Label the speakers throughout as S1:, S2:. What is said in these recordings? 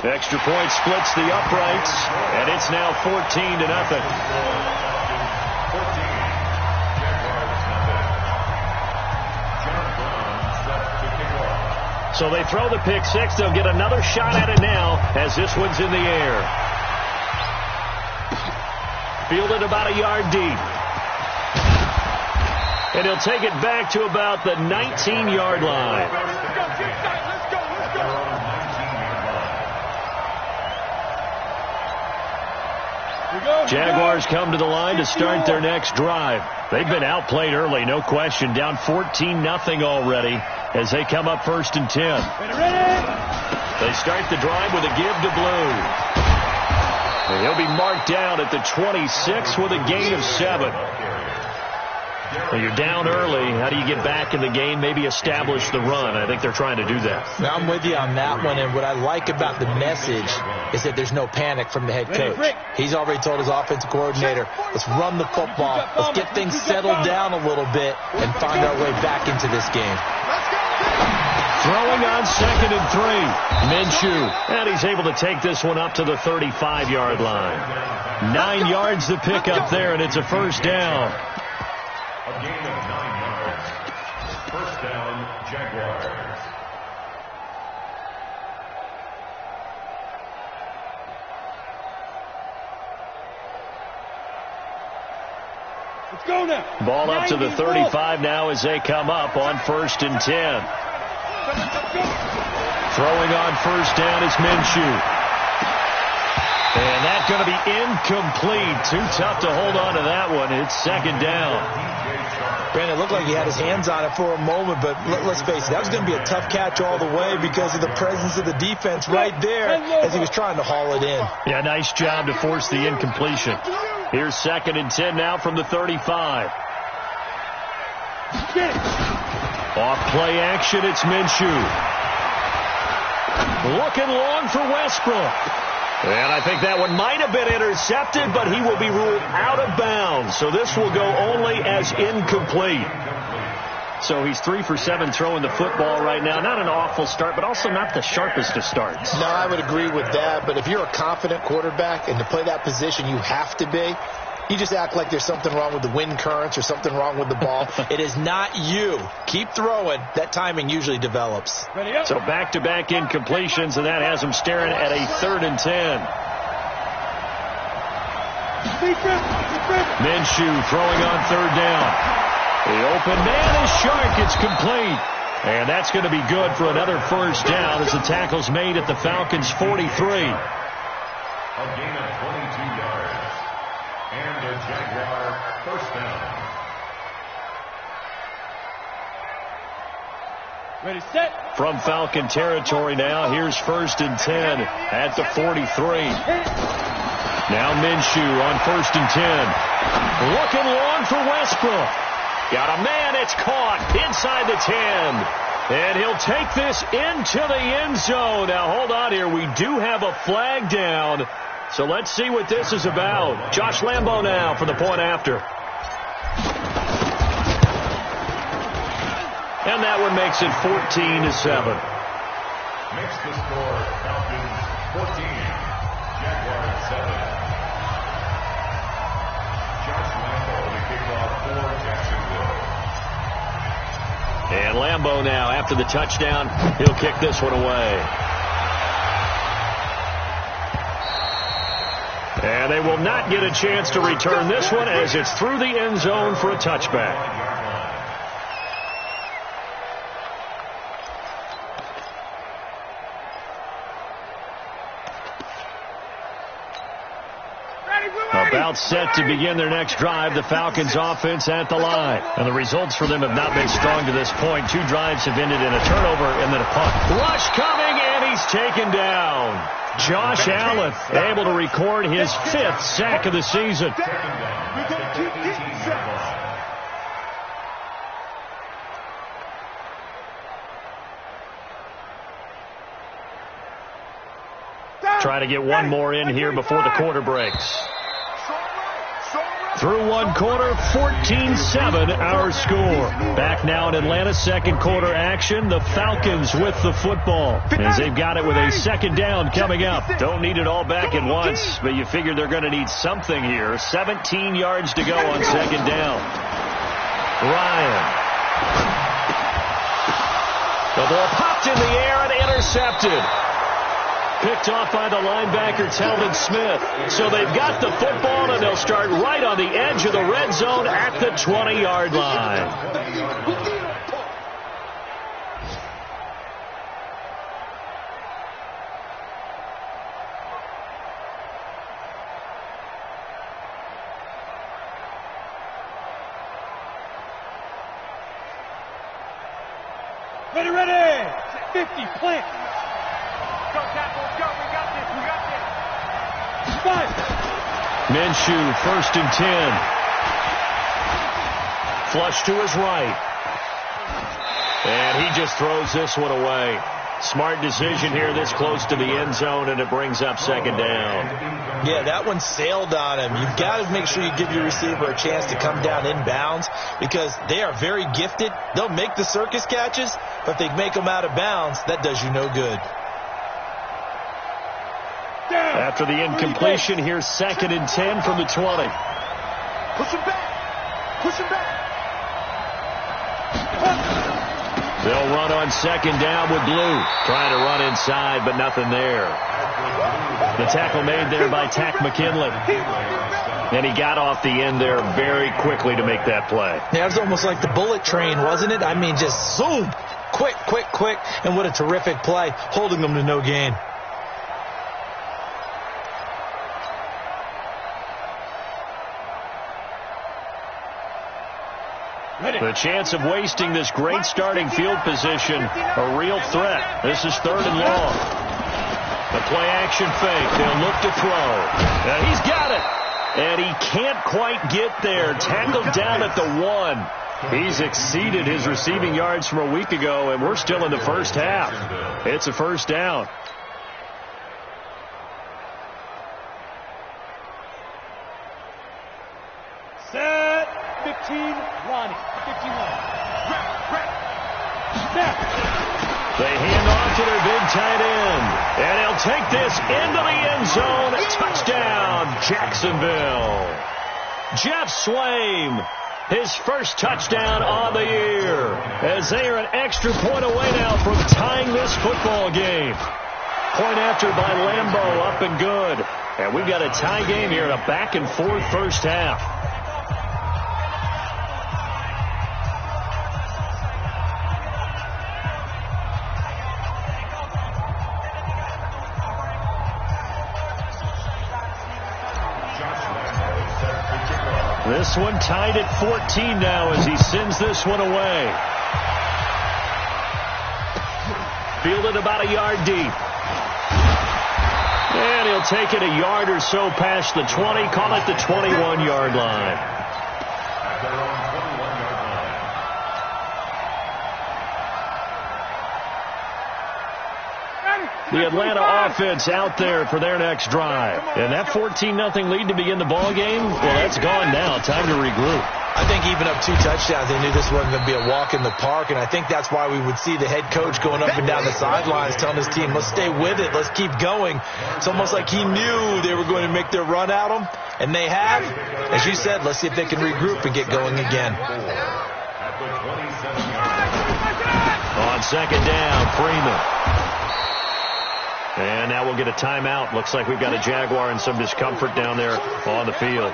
S1: Extra point splits the uprights, and it's now 14-0. So they throw the pick six. They'll get another shot at it now as this one's in the air. Fielded about a yard deep. And he'll take it back to about the 19-yard line. Jaguars come to the line to start their next drive. They've been outplayed early, no question. Down 14-0 already as they come up 1st and 10. They start the drive with a give to Blue. And he'll be marked down at the 26 with a gain of 7. Well, you're down early. How do you get back in the game? Maybe establish the run. I think they're trying to do that.
S2: Now, I'm with you on that one, and what I like about the message is that there's no panic from the head coach. He's already told his offensive coordinator, let's run the football, let's get things settled down a little bit, and find our way back into this game.
S1: Throwing on 2nd and 3. Minshew. And he's able to take this one up to the 35-yard line. 9 yards to pick up there, and it's a 1st down.
S3: A gain of 9 yards. 1st down, Jaguars.
S4: Let's go now.
S1: Ball up to the 35 now as they come up on 1st and 10. Throwing on 1st down is Minshew. And that's going to be incomplete. Too tough to hold on to that one. It's 2nd down.
S2: Brandon, it looked like he had his hands on it for a moment, but let's face it, that was going to be a tough catch all the way because of the presence of the defense right there as he was trying to haul it in.
S1: Yeah, nice job to force the incompletion. Here's 2nd and 10 now from the 35. Off play action, it's Minshew. Looking long for Westbrook. And I think that one might have been intercepted, but he will be ruled out of bounds. So this will go only as incomplete. So he's 3 for 7 throwing the football right now. Not an awful start, but also not the sharpest of starts.
S5: No, I would agree with that. But if you're a confident quarterback and to play that position, you have to be. You just act like there's something wrong with the wind currents or something wrong with the ball.
S2: It is not you. Keep throwing. That timing usually develops.
S1: So back-to-back incompletions, and that has him staring at a 3rd and 10. Minshew throwing on 3rd down. The open man is Shark. It's complete. And that's going to be good for another 1st down as the tackle's made at the Falcons' 43.
S3: A gain of 22 yards. And a Jaguar 1st down.
S4: Ready, set.
S1: From Falcon territory now, here's 1st and 10 at the 43. Now Minshew on 1st and 10. Looking long for Westbrook. Got a man, it's caught inside the 10. And he'll take this into the end zone. Now hold on here, we do have a flag down. So let's see what this is about. Josh Lambo now for the point after. And that one makes it 14-7.
S3: Makes the score Falcons 14, Jaguars 7. Josh Lambo to kick off for Jacksonville.
S1: And Lambo now after the touchdown, he'll kick this one away. And they will not get a chance to return this one as it's through the end zone for a touchback. About set to begin their next drive, the Falcons offense at the line. And the results for them have not been strong to this point. 2 drives have ended in a turnover and then a punt. Rush coming, and he's taken down. Josh Allen able to record his 5th sack of the season. Try to get one more in here before the quarter breaks. Through one quarter, 14-7 our score. Back now in Atlanta, second quarter action. The Falcons with the football as they've got it with a second down coming up. Don't need it all back at once, but you figure they're going to need something here. 17 yards to go on second down. Ryan. The ball popped in the air and intercepted. Picked off by the linebacker, Telvin Smith. So they've got the football, and they'll start right on the edge of the red zone at the 20-yard line.
S4: Ready. 50, plant. Go, tackle, go, we got this. 5.
S1: Minshew, 1st and 10. Flush to his right. And he just throws this one away. Smart decision here this close to the end zone, and it brings up second down.
S2: Yeah, that one sailed on him. You've got to make sure you give your receiver a chance to come down inbounds because they are very gifted. They'll make the circus catches, but if they make them out of bounds, that does you no good.
S1: After the incompletion, here's 2nd and 10 from the 20.
S4: Push him back.
S1: They'll run on second down with Blue. Trying to run inside, but nothing there. The tackle made there by Tack McKinley. And he got off the end there very quickly to make that play.
S2: Yeah, it was almost like the bullet train, wasn't it? I mean, just zoom. Quick. And what a terrific play, holding them to no gain.
S1: The chance of wasting this great starting field position, a real threat. This is 3rd and long. The play-action fake. They'll look to throw. And he's got it. And he can't quite get there. Tackled down at the 1. He's exceeded his receiving yards from a week ago, and we're still in the first half. It's a first down.
S4: Set. 15, Ronnie. 51. Snap.
S1: They hand off to their big tight end. And he'll take this into the end zone. Touchdown, Jacksonville. Jeff Swaim, his first touchdown on the year. As they are an extra point away now from tying this football game. Point after by Lambeau, up and good. And we've got a tie game here in a back-and-forth first half. This one tied at 14 now as he sends this one away. Fielded about a yard deep. And he'll take it a yard or so past the 20, call it the 21-yard line. The Atlanta offense out there for their next drive. And that 14-0 lead to begin the ball game, well, that's gone now. Time to regroup.
S2: I think even up 2 touchdowns, they knew this wasn't going to be a walk in the park, and I think that's why we would see the head coach going up and down the sidelines telling his team, let's stay with it, let's keep going. It's almost like he knew they were going to make their run at him, and they have. As you said, let's see if they can regroup and get going again.
S1: On second down, Freeman. And now we'll get a timeout. Looks like we've got a Jaguar and some discomfort down there on the field.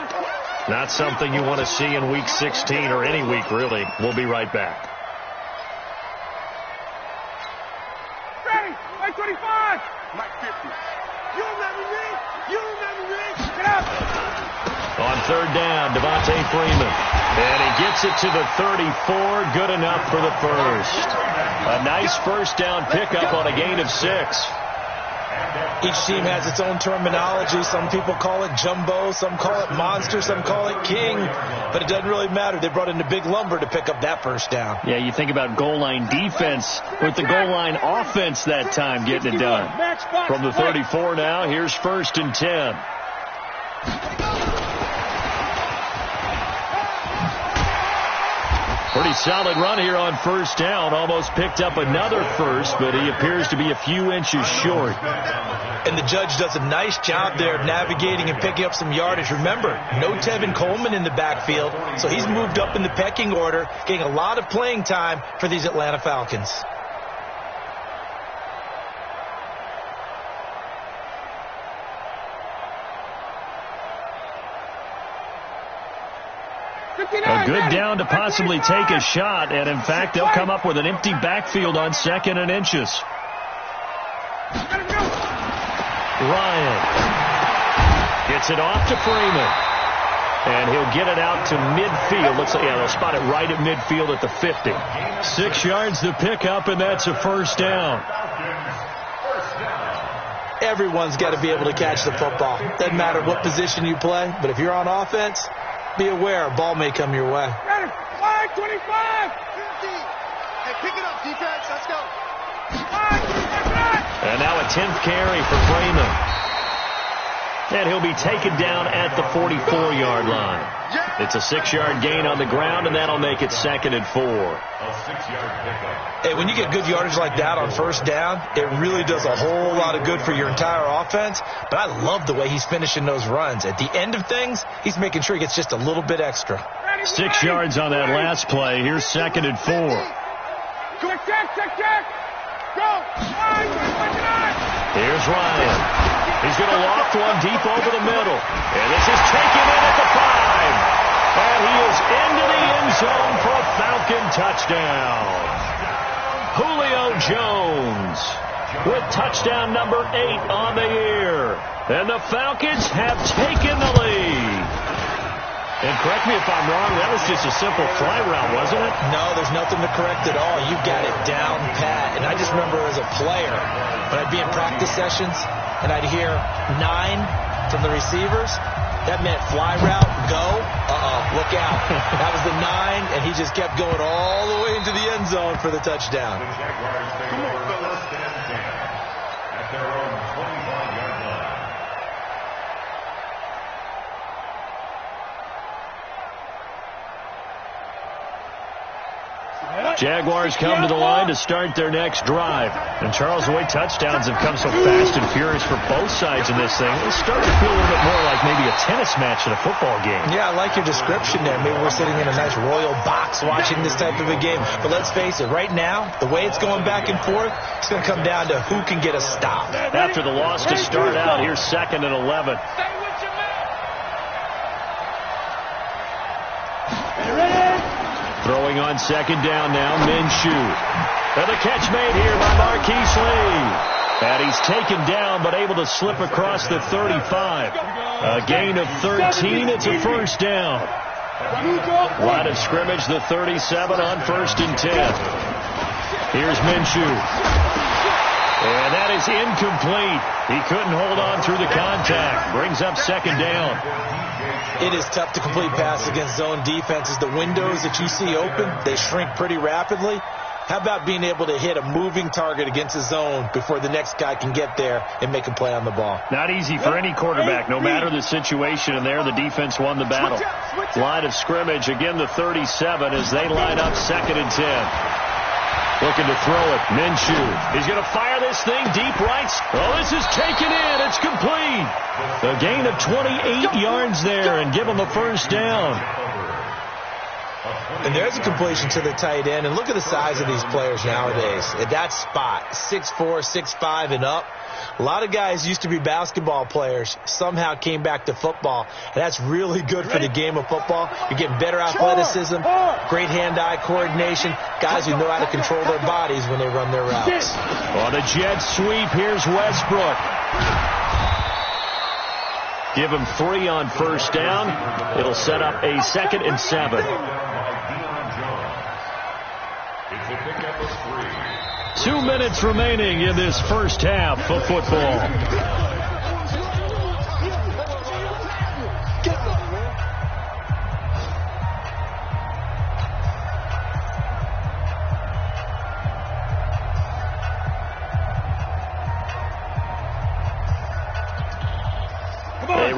S1: Not something you want to see in Week 16 or any week, really. We'll be right back.
S4: Ready. Mike 25. Mike 50. You don't let me read. Get out.
S1: On third down, Devontae Freeman. And he gets it to the 34. Good enough for the first. A nice first down pickup on a gain of 6.
S2: Each team has its own terminology. Some people call it jumbo, some call it monster, some call it king. But it doesn't really matter. They brought in the big lumber to pick up that first down.
S1: Yeah, you think about goal line defense with the goal line offense that time getting it done. From the 34 now, here's 1st and 10. Pretty solid run here on first down. Almost picked up another first, but he appears to be a few inches short.
S2: And the judge does a nice job there of navigating and picking up some yardage. Remember, no Tevin Coleman in the backfield, so he's moved up in the pecking order, getting a lot of playing time for these Atlanta Falcons.
S1: A good down to possibly take a shot, and in fact, they'll come up with an empty backfield on 2nd and inches. Ryan gets it off to Freeman, and he'll get it out to midfield. Looks like, yeah, they'll spot it right at midfield at the 50. 6 yards to pick up, and that's a first down.
S2: Everyone's got to be able to catch the football. Doesn't matter what position you play, but if you're on offense, be aware a ball may come your way.
S4: Line 25. 50. Hey, pick it up, defense. Let's go.
S1: And now a 10th carry for Freeman. And he'll be taken down at the 44-yard line. It's a 6-yard gain on the ground, and that'll make it 2nd and 4.
S3: A 6-yard pickup.
S2: Hey, when you get good yardage like that on first down, it really does a whole lot of good for your entire offense. But I love the way he's finishing those runs. At the end of things, he's making sure he gets just a little bit extra.
S1: 6 yards on that last play. Here's 2nd and 4.
S4: Check. Go.
S1: Here's Ryan. He's going to loft one deep over the middle. And this is taken in at the 5. And he is into the end zone for a Falcon touchdown. Julio Jones with touchdown number 8 on the year. And the Falcons have taken the lead. And correct me if I'm wrong, that was just a simple fly route, wasn't it?
S2: No, there's nothing to correct at all. You got it down pat. And I just remember as a player, when I'd be in practice sessions, and I'd hear 9 from the receivers, that meant fly route, go, look out. That was the 9, and he just kept going all the way into the end zone for the touchdown.
S3: The Jaguars take over first and 10 at their own 25-yard line.
S1: Jaguars come to the line to start their next drive. And Charles, the way touchdowns have come so fast and furious for both sides in this thing, it's starting to feel a little bit more like maybe a tennis match in a football game.
S2: Yeah, I like your description there. Maybe we're sitting in a nice royal box watching this type of a game. But let's face it, right now, the way it's going back and forth, it's going to come down to who can get a stop.
S1: After the loss to start out, here's 2nd and 11. Throwing on 2nd down now, Minshew. And the catch made here by Marquise Lee. And he's taken down, but able to slip across the 35. A gain of 13. It's a first down. Line of scrimmage, the 37 on 1st and 10. Here's Minshew. And that is incomplete. He couldn't hold on through the contact. Brings up 2nd down.
S2: It is tough to complete passes against zone defenses. The windows that you see open, they shrink pretty rapidly. How about being able to hit a moving target against a zone before the next guy can get there and make a play on the ball?
S1: Not easy for any quarterback, no matter the situation. And there, the defense won the battle. Line of scrimmage, again, the 37 as they line up 2nd and 10. Looking to throw it. Minshew. He's going to fire this thing deep right. Oh, this is taken in. It's complete. A gain of 28 yards there and give him a first down.
S2: And there's a completion to the tight end. And look at the size of these players nowadays. At that spot, 6'4", 6'5", and up. A lot of guys used to be basketball players, somehow came back to football. And that's really good for the game of football. You're getting better athleticism, great hand-eye coordination, guys who know how to control their bodies when they run their routes.
S1: On a jet sweep, here's Westbrook. Give him 3 on first down. It'll set up a 2nd and 7.
S3: It's a pickup of 3.
S1: 2 minutes remaining in this first half of football.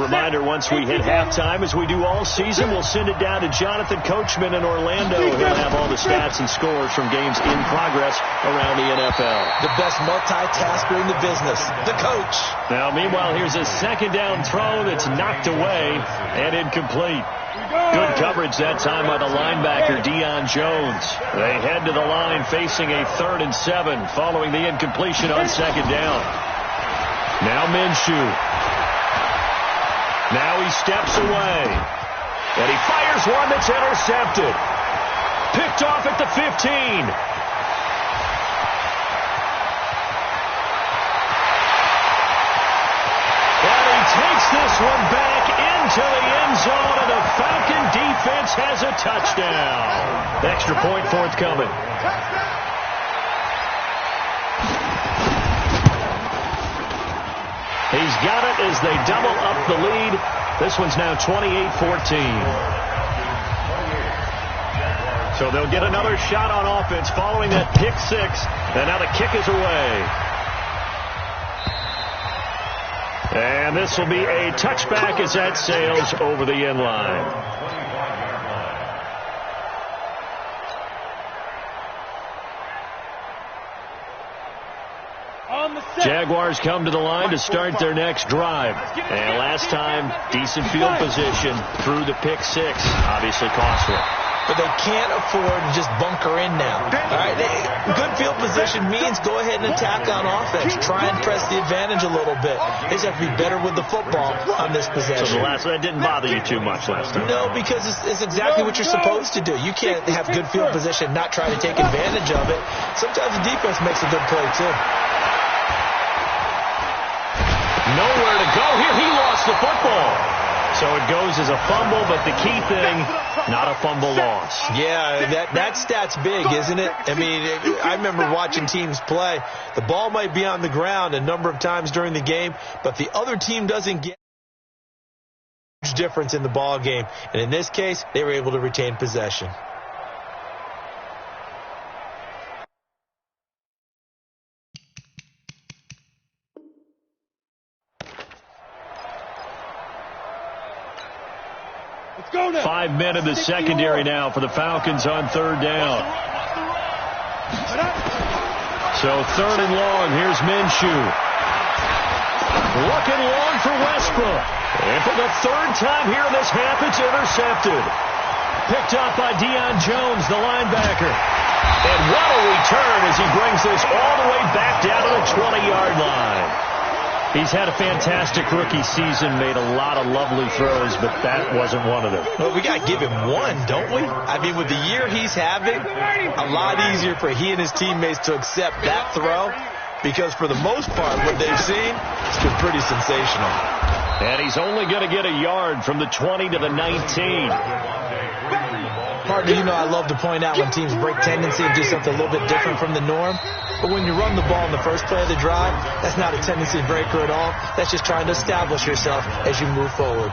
S1: reminder, once we hit halftime, as we do all season, we'll send it down to Jonathan Coachman in Orlando. He'll have all the stats and scores from games in progress around the NFL.
S2: The best multitasker in the business, the coach.
S1: Now, meanwhile, here's a second down throw that's knocked away and incomplete. Good coverage that time by the linebacker, Deion Jones. They head to the line facing a 3rd and 7 following the incompletion on second down. Now Minshew. Now he steps away. And he fires one that's intercepted. Picked off at the 15. Takes this one back into the end zone, and the Falcon defense has a touchdown. Extra point forthcoming. He's got it as they double up the lead. This one's now 28-14. So they'll get another shot on offense following that pick six, and now the kick is away. And this will be a touchback as that sails over the end line. Jaguars come to the line to start their next drive. And last time, decent field position through the pick six. Obviously costly.
S2: But they can't afford to just bunker in now. All right, good field position means go ahead and attack on offense. Try and press the advantage a little bit. They just have to be better with the football on this possession.
S1: So that didn't bother you too much last time?
S2: No, because it's exactly what you're supposed to do. You can't have good field position and not try to take advantage of it. Sometimes the defense makes a good play, too.
S1: Nowhere to go here. He lost the football. So it goes as a fumble, but the key thing, not a fumble loss.
S2: Yeah, that stat's big, isn't it? I mean, I remember watching teams play. The ball might be on the ground a number of times during the game, but the other team doesn't get a huge difference in the ball game. And in this case, they were able to retain possession.
S4: Let's go now.
S1: 5 men in the secondary now for the Falcons on third down. So third and long. Here's Minshew. Looking long for Westbrook. And for the third time here in this half, it's intercepted. Picked up by Deion Jones, the linebacker. And what a return as he brings this all the way back down to the 20-yard line. He's had a fantastic rookie season, made a lot of lovely throws, but that wasn't one of them.
S2: Well, we got to give him one, don't we? I mean, with the year he's having, a lot easier for he and his teammates to accept that throw, because for the most part, what they've seen has been pretty sensational.
S1: And he's only going to get a yard from the 20 to the 19.
S2: Partner, you know I love to point out when teams break tendency and do something a little bit different from the norm. But when you run the ball in the first play of the drive, that's not a tendency breaker at all. That's just trying to establish yourself as you move forward.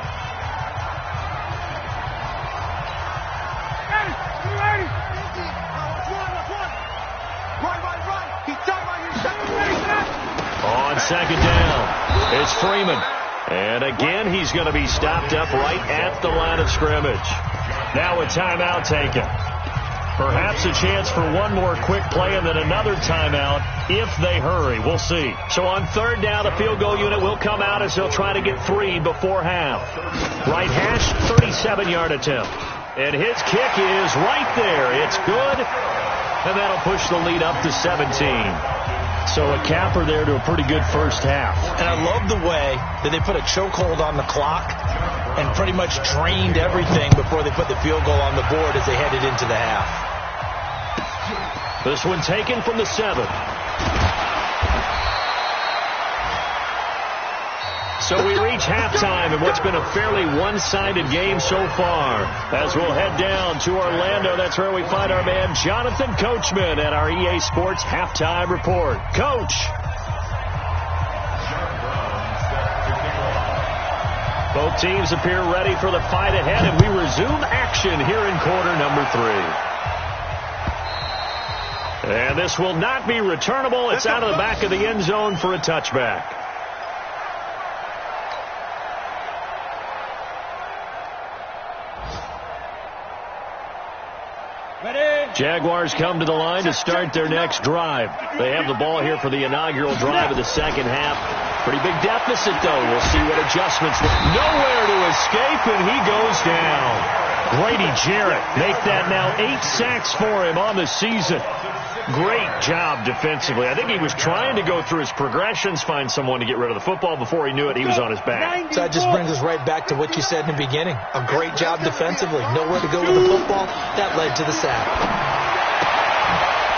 S1: On second down, it's Freeman. And again, he's going to be stopped up right at the line of scrimmage. Now a timeout taken. Perhaps a chance for one more quick play and then another timeout if they hurry. We'll see. So on third down, the field goal unit will come out as they'll try to get 3 before half. Right hash, 37-yard attempt. And his kick is right there. It's good. And that'll push the lead up to 17. So a capper there to a pretty good first half.
S2: And I love the way that they put a chokehold on the clock and pretty much drained everything before they put the field goal on the board as they headed into the half.
S1: This one taken from the 7. So we reach halftime in what's been a fairly one-sided game so far. As we'll head down to Orlando, that's where we find our man Jonathan Coachman at our EA Sports Halftime Report. Coach. Both teams appear ready for the fight ahead, and we resume action here in quarter number 3. And this will not be returnable. It's out of the back of the end zone for a touchback. Jaguars come to the line to start their next drive. They have the ball here for the inaugural drive of the second half. Pretty big deficit, though. We'll see what adjustments. Nowhere to escape, and he goes down. Grady Jarrett make that now 8 sacks for him on the season. Great job defensively. I think he was trying to go through his progressions, find someone to get rid of the football. Before he knew it, he was on his back.
S2: So that just brings us right back to what you said in the beginning. A great job defensively. Nowhere to go with the football. That led to the sack.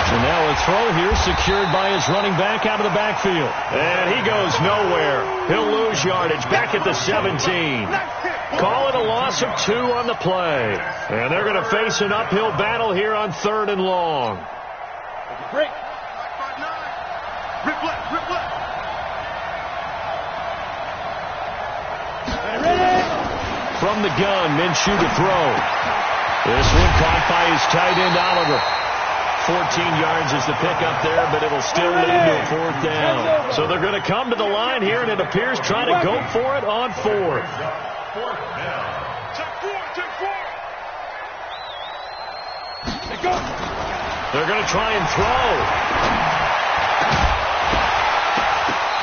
S1: And now a throw here secured by his running back out of the backfield. And he goes nowhere. He'll lose yardage back at the 17. Call it a loss of 2 on the play. And they're going to face an uphill battle here on 3rd and long.
S4: Break. Rip left, rip left.
S1: From the gun, Minshew to throw. This one caught by his tight end, Oliver. 14 yards is the pickup there, but it'll still lead to a 4th down. So they're going to come to the line here, and it appears trying to go for it on 4th.
S4: Check 4. They go.
S1: They're going to try and throw.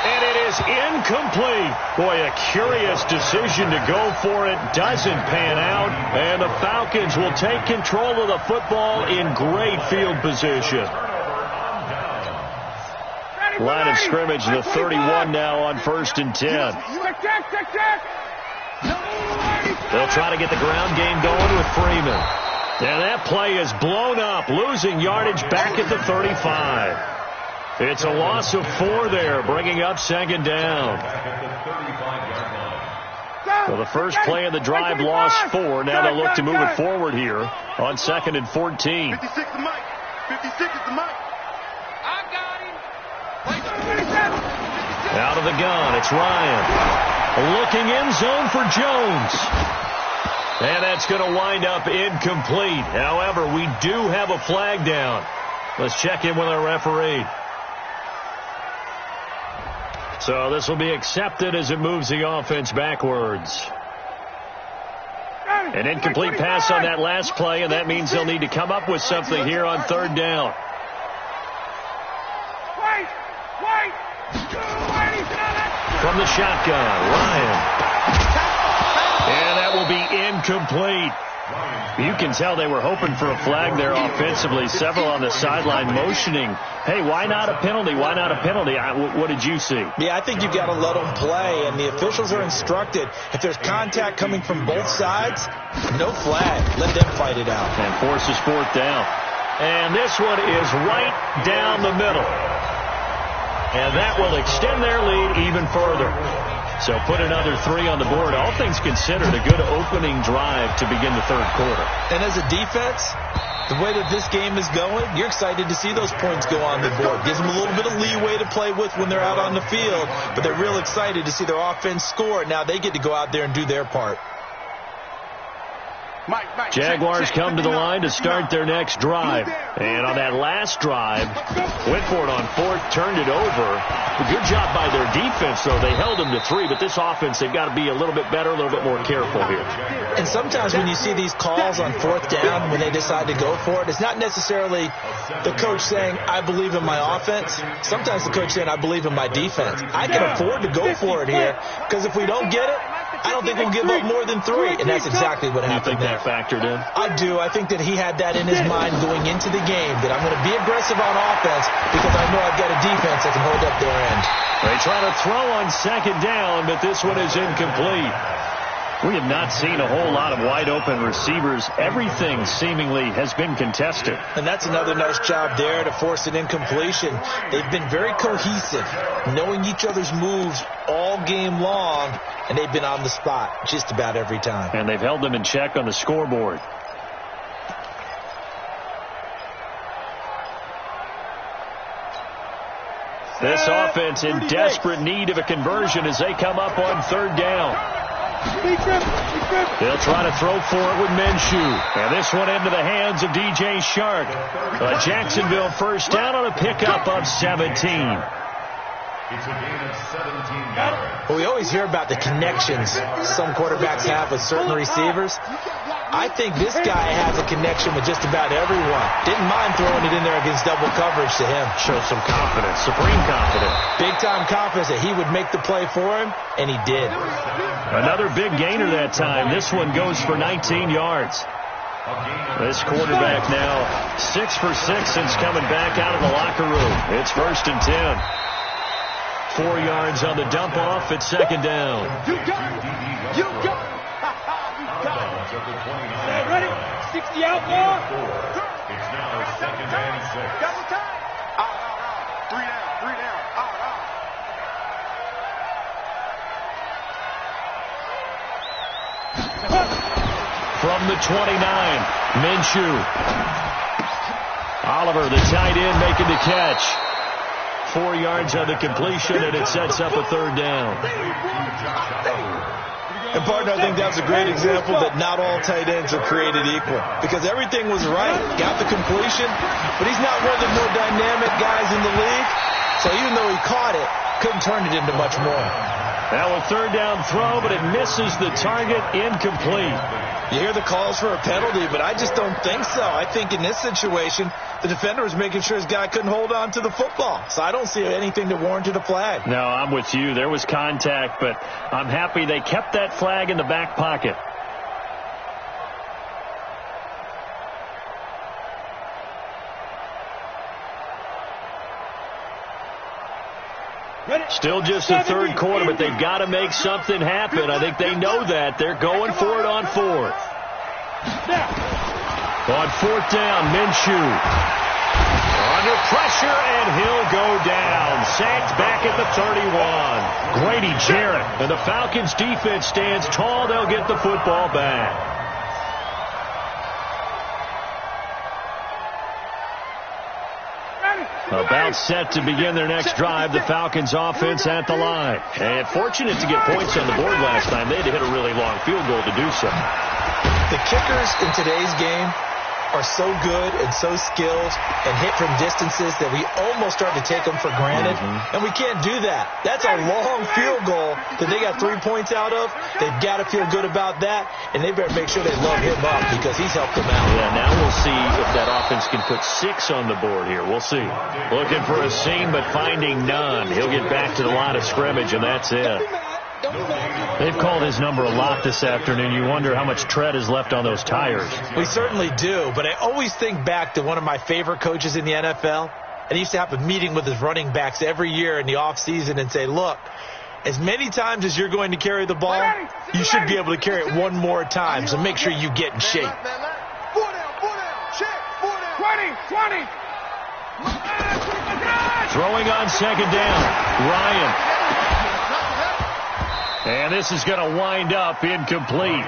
S1: And it is incomplete. Boy, a curious decision to go for it. Doesn't pan out. And the Falcons will take control of the football in great field position. Line of scrimmage, the 31 now on 1st and 10. They'll try to get the ground game going with Freeman. And that play is blown up, losing yardage back at the 35. It's a loss of 4 there, bringing up 2nd down. So the first play of the drive lost 4. Now they'll look to move it forward here on 2nd and 14.
S4: 56 the mic. 56 is the mic. I got him.
S1: Out of the gun, it's Ryan. Looking end zone for Jones. And that's going to wind up incomplete. However, we do have a flag down. Let's check in with our referee. So this will be accepted as it moves the offense backwards. An incomplete pass on that last play, and that means they'll need to come up with something here on 3rd down. From the shotgun, Ryan. And that will be incomplete. You can tell they were hoping for a flag there offensively. Several on the sideline motioning, hey, why not a penalty? Why not a penalty? What did you see?
S2: Yeah, I think you've got to let them play, and the officials are instructed if there's contact coming from both sides, no flag. Let them fight it out.
S1: And forces 4th down. And this one is right down the middle. And that will extend their lead even further. So put another 3 on the board. All things considered, a good opening drive to begin the 3rd quarter.
S2: And as a defense, the way that this game is going, you're excited to see those points go on the board. Gives them a little bit of leeway to play with when they're out on the field, but they're real excited to see their offense score. Now they get to go out there and do their part.
S1: Jaguars come to the line to start their next drive. And on that last drive, went for it on 4th, turned it over. A good job by their defense, though. They held them to 3, but this offense, they've got to be a little bit better, a little bit more careful here.
S2: And sometimes when you see these calls on 4th down, when they decide to go for it, it's not necessarily the coach saying, I believe in my offense. Sometimes the coach saying, I believe in my defense. I can afford to go for it here, because if we don't get it, I don't think we'll give up more than 3, and that's exactly what happened there.
S1: You think that factored in?
S2: I do. I think that he had that in his mind going into the game, that I'm going to be aggressive on offense because I know I've got a defense that can hold up their end.
S1: They try to throw on 2nd down, but this one is incomplete. We have not seen a whole lot of wide-open receivers. Everything seemingly has been contested.
S2: And that's another nice job there to force an incompletion. They've been very cohesive, knowing each other's moves all game long, and they've been on the spot just about every time.
S1: And they've held them in check on the scoreboard. This offense in desperate need of a conversion as they come up on 3rd down. They'll try to throw for it with Minshew. And this one into the hands of DJ Shark. Jacksonville 1st down on a pickup of 17.
S3: It's a gain of 17 yards.
S2: Well, we always hear about the connections some quarterbacks have with certain receivers. I think this guy has a connection with just about everyone. Didn't mind throwing it in there against double coverage to him.
S1: Shows some confidence, supreme confidence.
S2: Big-time confidence that he would make the play for him, and he did.
S1: Another big gainer that time. This one goes for 19 yards. This quarterback now 6 for 6 since coming back out of the locker room. It's 1st and 10. 4 yards on the dump off. It's 2nd down.
S4: You got it. You got it. Ready? 60 out more.
S3: It's now 2nd and 6.
S4: Double time. Out. 3 down. Out.
S1: From the 29, Minshew. Oliver, the tight end, making the catch. 4 yards on the completion, and it sets up a 3rd down.
S2: And, partner, I think that's a great example that not all tight ends are created equal. Because everything was right. Got the completion, but he's not one of the more dynamic guys in the league. So even though he caught it, couldn't turn it into much more.
S1: Now a 3rd down throw, but it misses the target, incomplete.
S2: You hear the calls for a penalty, but I just don't think so. I think in this situation, the defender was making sure his guy couldn't hold on to the football. So I don't see anything that warranted a flag.
S1: No, I'm with you. There was contact, but I'm happy they kept that flag in the back pocket. Still just the 3rd quarter, but they've got to make something happen. I think they know that. They're going for it on 4th. On 4th down, Minshew. Under pressure, and he'll go down. Sacked back at the 31. Grady Jarrett. And the Falcons' defense stands tall. They'll get the football back. About set to begin their next drive. The Falcons offense at the line. And fortunate to get points on the board last time. They had to hit a really long field goal to do so.
S2: The kickers in today's game are so good and so skilled and hit from distances that we almost start to take them for granted. And we can't do that. That's a long field goal that they got 3 points out of. They've got to feel good about that, and they better make sure they load him up because he's helped them out.
S1: Yeah, now we'll see if that offense can put 6 on the board here. We'll see. Looking for a seam, but finding none. He'll get back to the line of scrimmage, and that's it. They've called his number a lot this afternoon. You wonder how much tread is left on those tires.
S2: We certainly do, but I always think back to one of my favorite coaches in the NFL, and he used to have a meeting with his running backs every year in the offseason and say, look, as many times as you're going to carry the ball, you should be able to carry it one more time, so make sure you get in shape.
S4: 4 down. Check. 4 down. 20.
S1: Throwing on 2nd down, Ryan. And this is going to wind up incomplete.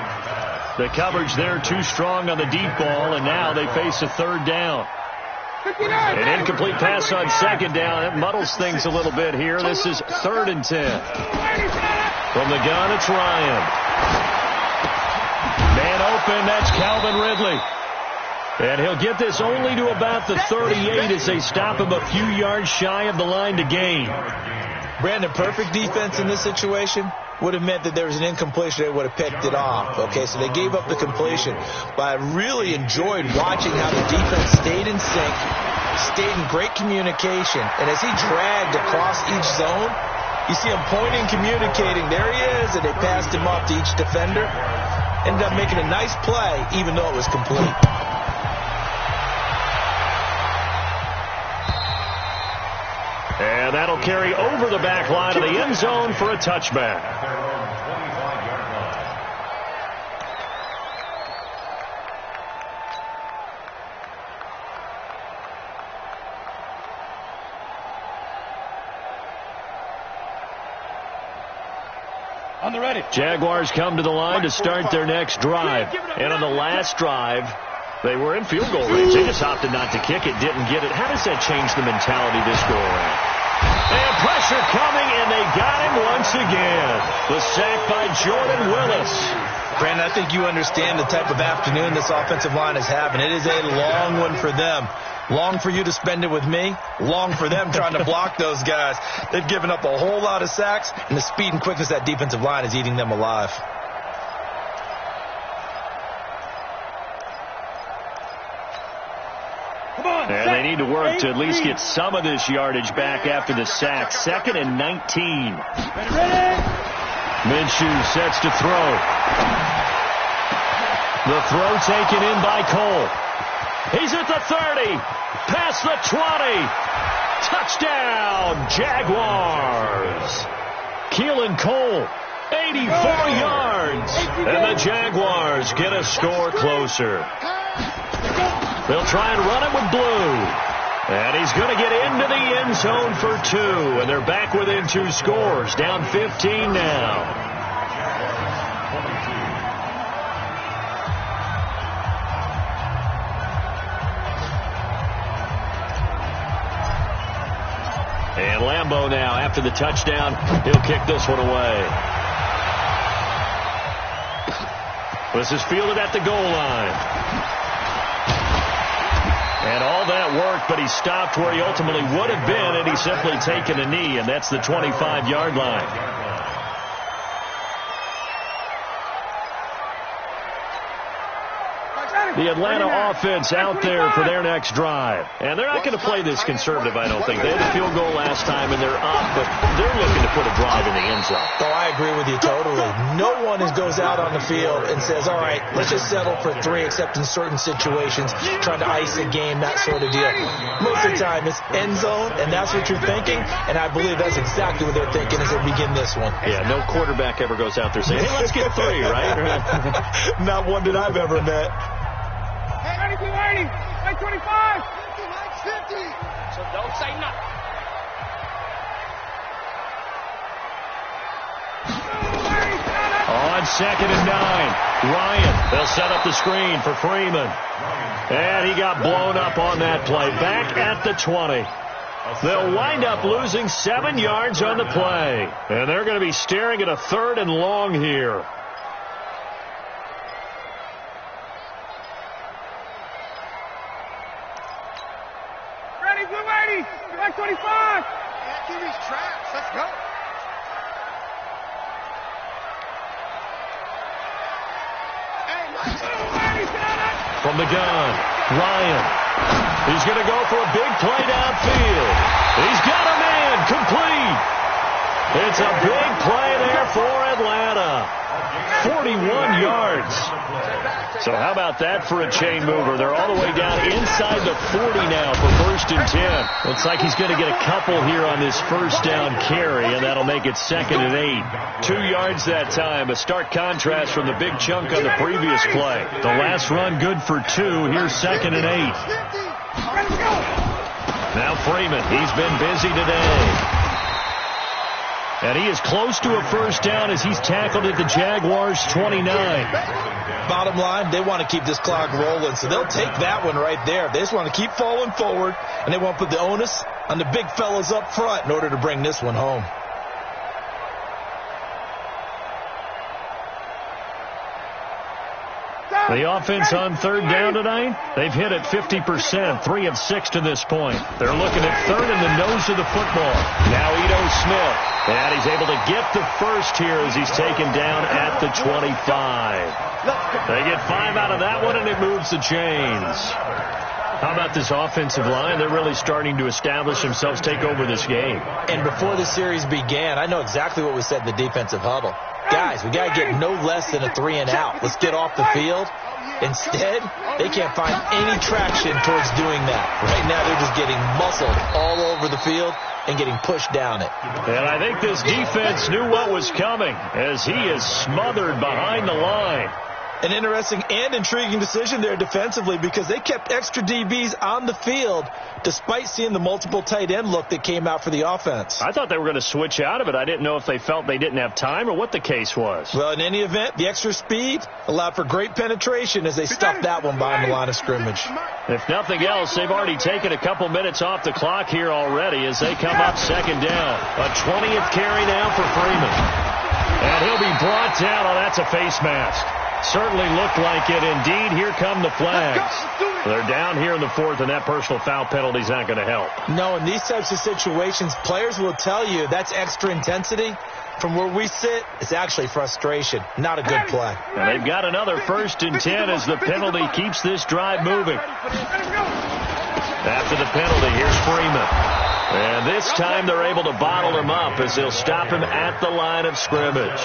S1: The coverage there too strong on the deep ball, and now they face a 3rd down. An incomplete pass on 2nd down. It muddles things a little bit here. This is 3rd and 10. From the gun, it's Ryan. Man open, that's Calvin Ridley. And he'll get this only to about the 38 as they stop him a few yards shy of the line to gain.
S2: Brandon, perfect defense in this situation would have meant that there was an incompletion. They would have picked it off. Okay, so they gave up the completion. But I really enjoyed watching how the defense stayed in sync, stayed in great communication. And as he dragged across each zone, you see him pointing, communicating. There he is, and they passed him off to each defender. Ended up making a nice play, even though it was complete.
S1: And that'll carry over the back line of the end zone for a touchback.
S4: On the ready.
S1: Jaguars come to the line to start their next drive. And on the last drive, they were in field goal range. They just opted not to kick it, didn't get it. How does that change the mentality this go around? And pressure coming, and they got him once again. The sack by Jordan Willis.
S2: Brandon, I think you understand the type of afternoon this offensive line is having. It is a long one for them. Long for you to spend it with me. Long for them trying to block those guys. They've given up a whole lot of sacks, and the speed and quickness of that defensive line is eating them alive.
S1: And they need to work to at least get some of this yardage back after the sack. 2nd and 19. Minshew sets to throw. The throw taken in by Cole. He's at the 30. Past the 20. Touchdown, Jaguars. Keelan Cole, 84 yards. And the Jaguars get a score closer. They'll try and run it with Blue. And he's going to get into the end zone for 2. And they're back within 2 scores. Down 15 now. And Lambeau now, after the touchdown, he'll kick this one away. This is fielded at the goal line. And all that worked, but he stopped where he ultimately would have been, and he's simply taken a knee, and that's the 25-yard line. The Atlanta offense out there for their next drive. And they're not going to play this conservative, I don't think. They had a field goal last time, and they're up, but they're looking to put a drive in the end zone.
S2: Oh, I agree with you totally. No one goes out on the field and says, all right, let's just settle for 3, except in certain situations, trying to ice a game, that sort of deal. Most of the time, it's end zone, and that's what you're thinking, and I believe that's exactly what they're thinking as they begin this one.
S1: Yeah, no quarterback ever goes out there saying, hey, let's get 3, right?
S2: Not one that I've ever met.
S4: 92, 80, 25, 50. So don't say nothing.
S1: On 2nd and 9, Ryan. They'll set up the screen for Freeman. And he got blown up on that play. Back at the 20. They'll wind up losing 7 yards on the play. And they're going to be staring at a 3rd and long here.
S4: Ready, blue 80, 25. Can't do these traps. Let's go.
S1: From the gun, Ryan. He's going to go for a big play downfield. He's got a man complete. It's a big play there for Atlanta. 41 yards. So how about that for a chain mover? They're all the way down inside the 40 now for 1st and 10. Looks like he's going to get a couple here on this first down carry, and that'll make it 2nd and 8. 2 yards that time. A stark contrast from the big chunk on the previous play. The last run good for 2. Here's 2nd and 8. Now Freeman. He's been busy today. And he is close to a first down as he's tackled at the Jaguars' 29.
S2: Bottom line, they want to keep this clock rolling, so they'll take that one right there. They just want to keep falling forward, and they want to put the onus on the big fellas up front in order to bring this one home.
S1: The offense on 3rd down tonight, they've hit it 50%, 3 of 6 to this point. They're looking at 3rd in the nose of the football. Now Ito Smith, and he's able to get the first here as he's taken down at the 25. They get 5 out of that one, and it moves the chains. How about this offensive line? They're really starting to establish themselves, take over this game.
S2: And before the series began, I know exactly what was said in the defensive huddle. Guys, we got to get no less than a 3 and out. Let's get off the field. Instead, they can't find any traction towards doing that. Right now, they're just getting muscled all over the field and getting pushed down it.
S1: And I think this defense knew what was coming as he is smothered behind the line.
S2: An interesting and intriguing decision there defensively because they kept extra DBs on the field despite seeing the multiple tight end look that came out for the offense.
S1: I thought they were going to switch out of it. I didn't know if they felt they didn't have time or what the case was.
S2: Well, in any event, the extra speed allowed for great penetration as they stuffed that one behind the line of scrimmage.
S1: If nothing else, they've already taken a couple minutes off the clock here already as they come up 2nd down. A 20th carry now for Freeman. And he'll be brought down. Oh, that's a face mask. Certainly looked like it. Indeed, here come the flags. They're down here in the fourth, and that personal foul penalty is not going to help.
S2: No, in these types of situations, players will tell you that's extra intensity. From where we sit, it's actually frustration. Not a good play.
S1: And they've got another 1st and 10 as the penalty keeps this drive moving. After the penalty, here's Freeman. And this time they're able to bottle him up as they'll stop him at the line of scrimmage.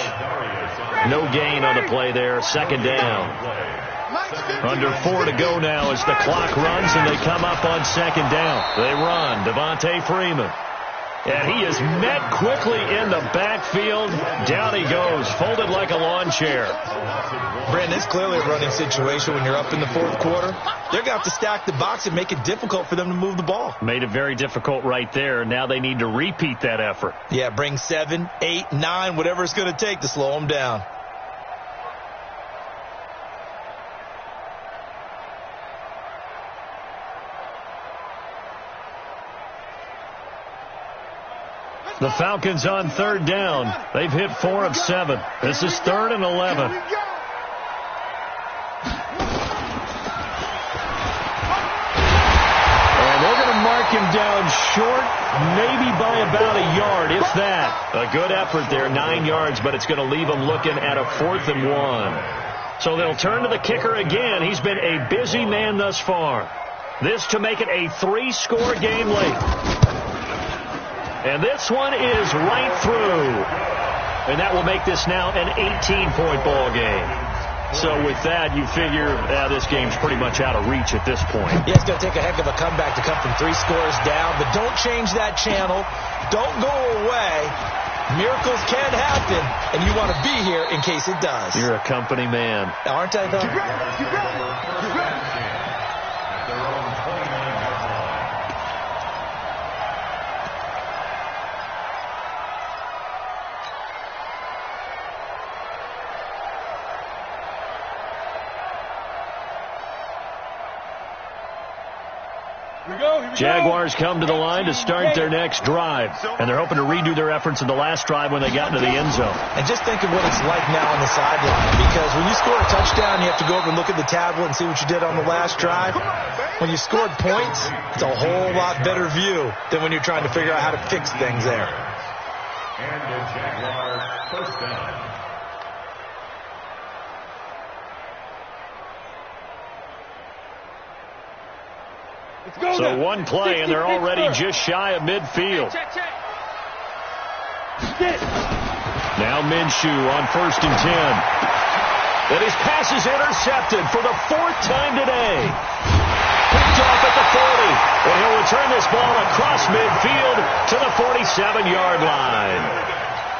S1: No gain on the play there. 2nd down. Under 4 to go now as the clock runs and they come up on 2nd down. They run. Devontae Freeman. And he is met quickly in the backfield. Down he goes, folded like a lawn chair.
S2: Brandon, it's clearly a running situation when you're up in the 4th quarter. They're going to have to stack the box and make it difficult for them to move the ball.
S1: Made it very difficult right there. Now they need to repeat that effort.
S2: Yeah, bring 7, 8, 9, whatever it's going to take to slow them down.
S1: The Falcons on 3rd down. They've hit 4 of 7. This is 3rd and 11. And they're going to mark him down short, maybe by about a yard, if that. A good effort there, 9 yards, but it's going to leave him looking at a 4th and 1. So they'll turn to the kicker again. He's been a busy man thus far. This to make it a 3-score game late. And this one is right through. And that will make this now an 18-point ball game. So with that, you figure this game's pretty much out of reach at this point.
S2: Yeah, it's going to take a heck of a comeback to come from 3 scores down. But don't change that channel. Don't go away. Miracles can happen, and you want to be here in case it does.
S1: You're a company man.
S2: Aren't I, though?
S1: Jaguars come to the line to start their next drive. And they're hoping to redo their efforts in the last drive when they got into the end zone.
S2: And just think of what it's like now on the sideline. Because when you score a touchdown, you have to go over and look at the tablet and see what you did on the last drive. When you scored points, it's a whole lot better view than when you're trying to figure out how to fix things there.
S3: And the Jaguars 1st down.
S1: So one play, and they're already just shy of midfield. Now Minshew on 1st and 10. And his pass is intercepted for the 4th time today. Picked off at the 40. And he'll return this ball across midfield to the 47-yard line.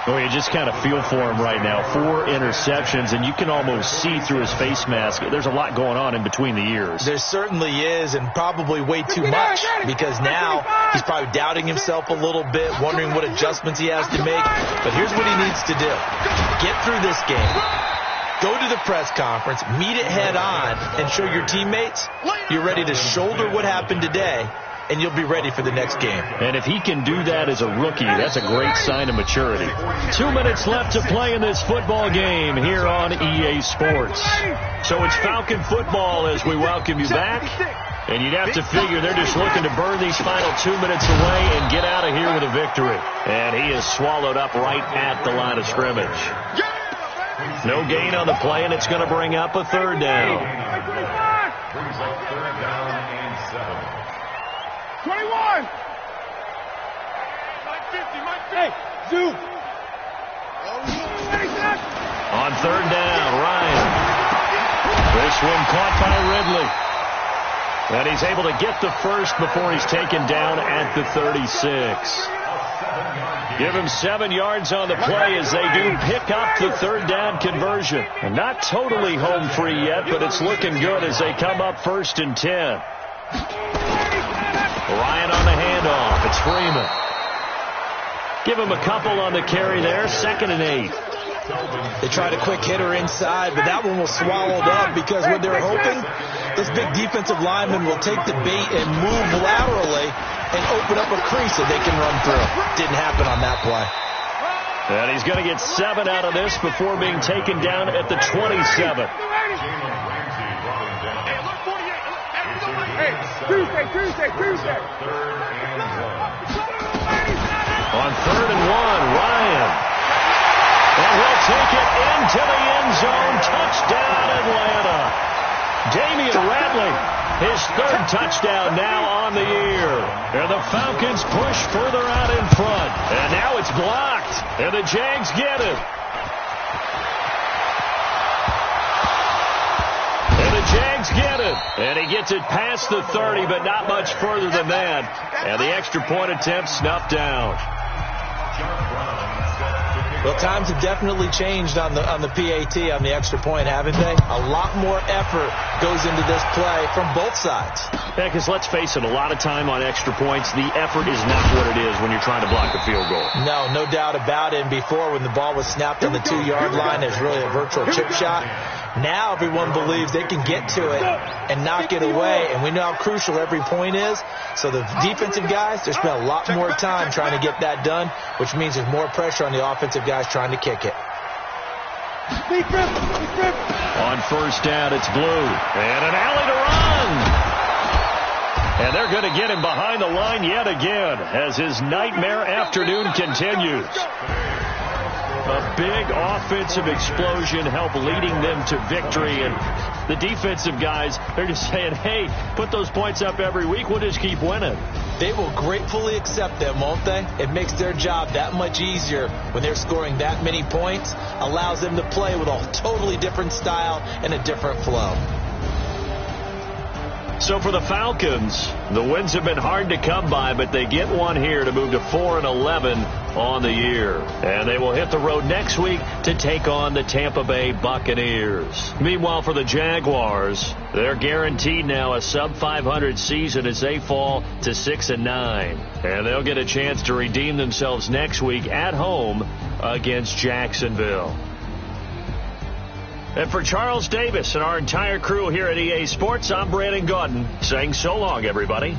S1: Oh, you just kind of feel for him right now. 4 interceptions, and you can almost see through his face mask. There's a lot going on in between the ears.
S2: There certainly is, and probably way too much, because now he's probably doubting himself a little bit, wondering what adjustments he has to make. But here's what he needs to do. Get through this game. Go to the press conference, meet it head on, and show your teammates you're ready to shoulder what happened today, and you'll be ready for the next game.
S1: And if he can do that as a rookie, that's a great sign of maturity. 2 minutes left to play in this football game here on EA Sports. So it's Falcon football as we welcome you back. And you'd have to figure they're just looking to burn these final 2 minutes away and get out of here with a victory. And he is swallowed up right at the line of scrimmage. No gain on the play, and it's going to bring up a 3rd down.
S3: Brings up 3rd down and 7.
S4: 21! Mike 50, Mike 50. Hey, Zoo!
S1: On 3rd down, Ryan. This one caught by Ridley. And he's able to get the first before he's taken down at the 36. Give him 7 yards on the play as they do pick up the 3rd down conversion. And not totally home free yet, but it's looking good as they come up 1st and 10. Ryan on the handoff. It's Freeman. Give him a couple on the carry there. 2nd and 8.
S2: They tried a quick hitter inside, but that one was swallowed up because what they're hoping, this big defensive lineman will take the bait and move laterally and open up a crease that they can run through. Didn't happen on that play.
S1: And he's going to get 7 out of this before being taken down at the 27.
S4: Tuesday.
S1: On 3rd and 1, Ryan. And he'll take it into the end zone. Touchdown, Atlanta. Damian Ratley, his 3rd touchdown now on the year. And the Falcons push further out in front. And now it's blocked. And the Jags get it. And the Jags get it. And he gets it past the 30, but not much further than that. And the extra point attempt snuffed down.
S2: Well, times have definitely changed on the PAT, on the extra point, haven't they? A lot more effort goes into this play from both sides.
S1: Yeah, because let's face it, a lot of time on extra points, the effort is not what it is when you're trying to block a field goal.
S2: No doubt about it. And before, when the ball was snapped on the 2-yard line, there's really a virtual chip shot. Now everyone believes they can get to it and knock it away, and we know how crucial every point is. So the defensive guys, they spend a lot more time trying to get that done, which means there's more pressure on the offensive guys trying to kick it.
S1: On 1st down, it's Blue. And an alley to run. And they're going to get him behind the line yet again as his nightmare afternoon continues. A big offensive explosion helped leading them to victory. And the defensive guys, they're just saying, hey, put those points up every week. We'll just keep winning.
S2: They will gratefully accept them, won't they? It makes their job that much easier when they're scoring that many points. Allows them to play with a totally different style and a different flow.
S1: So for the Falcons, the wins have been hard to come by, but they get one here to move to 4-11 on the year. And they will hit the road next week to take on the Tampa Bay Buccaneers. Meanwhile, for the Jaguars, they're guaranteed now a sub-500 season as they fall to 6-9. And they'll get a chance to redeem themselves next week at home against Jacksonville. And for Charles Davis and our entire crew here at EA Sports, I'm Brandon Gaudin saying so long, everybody.